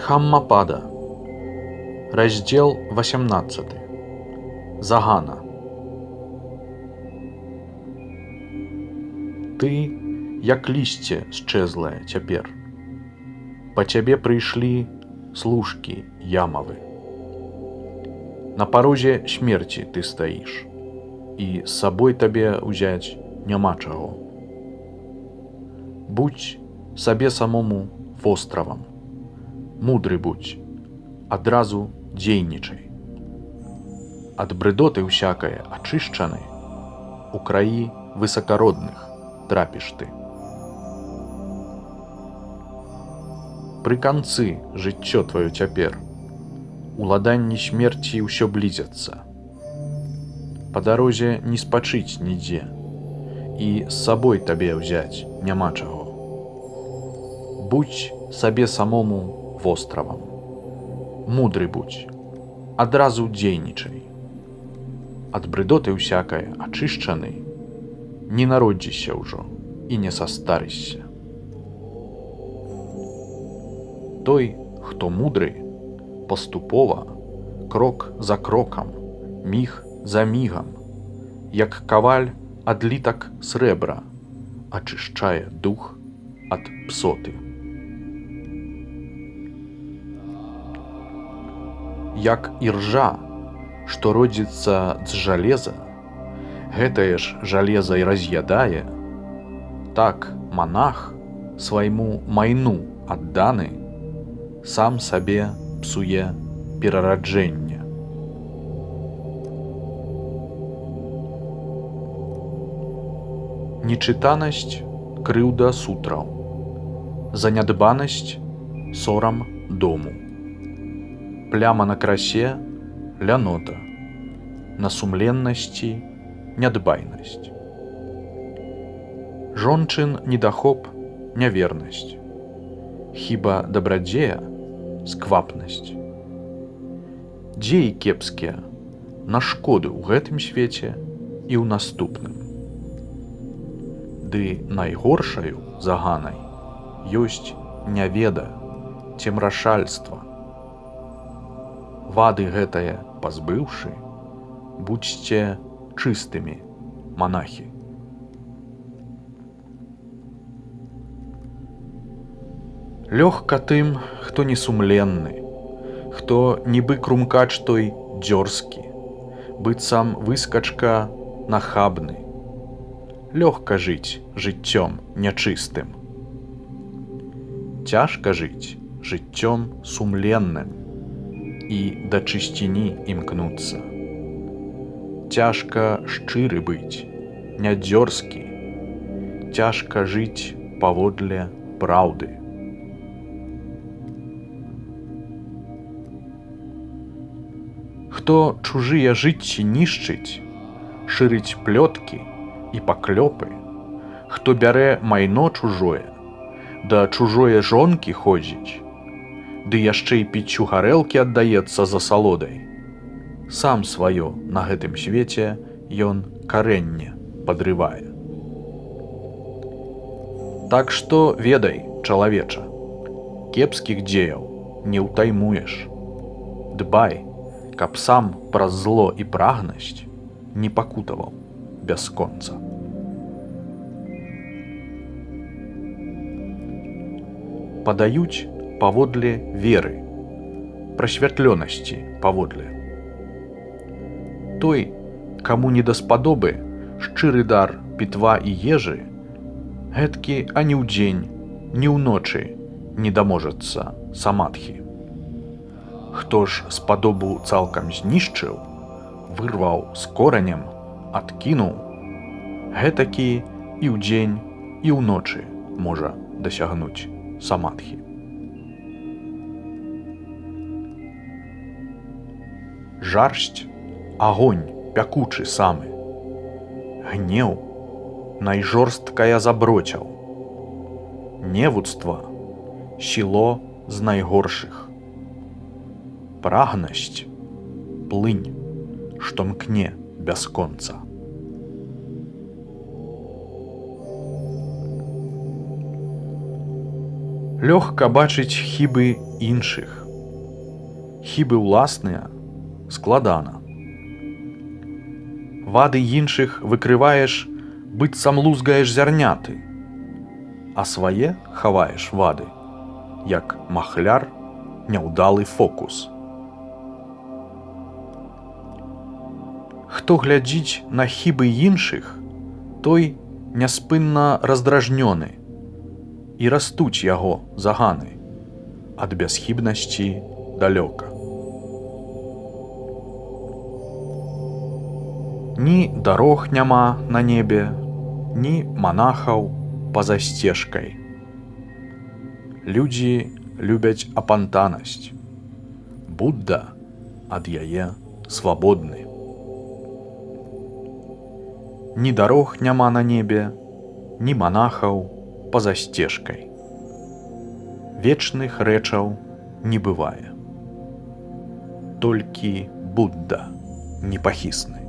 Дхаммапада. Раздзел 18. Загана. Ты, як лісце счэзлае цяпер. Па цябе прыйшлі служкі ямавы. На парозе смерці ты стаіш, і з сабой табе ўзяць няма чаго. Будзь сабе самому востравам, мудры будзь, адразу дзейнічай. Ад брыдоты ўсякае ачышчаны, у краі высакародных трапіш ты. Пры канцы жыццё тваё цяпер, уладанні смерці ўсё блізяцца. Па дарозе не спачыць нідзе, і з сабой табе ўзяць няма чаго. Будзь сабе самому востравам, мудры будзь, адразу дзейнічай. Ад брыдоты ўсякае ачышчаны, не народзішся ўжо і не састарышся. Той, хто мудры, паступова, крок за крокам, міг за мігам, як каваль адлітак срэбра, ачышчае дух ад псоты. Як іржа, што родзіцца з жалеза, гэтае ж жалеза і раз'ядае, так манах свайму майну адданы сам сабе псуе перараджэнне. Нечытанасць — крыўда сутраў, занядбанасць — сорам дому. Пляма на красе — лянота, на сумленнасці — нядбайнасць. Жончын недахоп — нявернасць, хіба дабрадзея — сквапнасць. Дзеі кепскія на шкоду ў гэтым свеце і ў наступным. Ды найгоршаю заганай ёсць няведа, цемрашальства. Вады гэтае пазбыўшы, будзьце чыстымі, манахі. Лёгка тым, хто несумленны, хто нібы крумкач той дзёрзкі, быццам выскачка нахабны. Лёгка жыць жыццём нячыстым. Цяжка жыць жыццём сумленным і да чысціні імкнуцца. Цяжка шчыры быць, не дзёрзкі, цяжка жыць паводле праўды. Хто чужыя жыцці нішчыць, шырыць плёткі і паклёпы, хто бярэ майно чужое, да чужое жонкі ходзіць, ды яшчэ і піццю гарэлкі аддаецца за салодай, сам сваё на гэтым свеце ён карэнне падрывае. Так што ведай, чалавеча, кепскіх дзеяў не ўтаймуеш. Дбай, каб сам праз зло і прагнасць не пакутаваў бясконца. Падаюць паводле веры, прасвятлёнасці паводле. Той, каму не даспадобы шчыры дар пітва і ежы, гэткі ані ўдзень, ні ўночы не даможацца самадхі. Хто ж спадобу цалкам знішчыў, вырваў з коранем, адкінуў, гэтакі і ўдзень, і ўночы можа дасягнуць самадхі. Жарсць — агонь пякучы самы. Гнеў — найжорсткая заброцяў. Невуцтва — сіло з найгоршых. Прагнасць — плынь, што мкне бясконца. Лёгка бачыць хібы іншых. Хібы ўласныя складана. Вады іншых выкрываеш, быццам лузгаеш зярняты, а свае хаваеш вады, як махляр няўдалы фокус. Хто глядзіць на хібы іншых, той няспынна раздражнёны, і растуць яго заганы, ад бясхібнасці далёка. Ні дарог няма на небе, ні манахаў па-за сцежкай. Людзі любяць апантанасць. Будда ад яе свабодны. Ні дарог няма на небе, ні манахаў па-за сцежкай. Вечных рэчаў не бывае. Толькі Будда непахісны.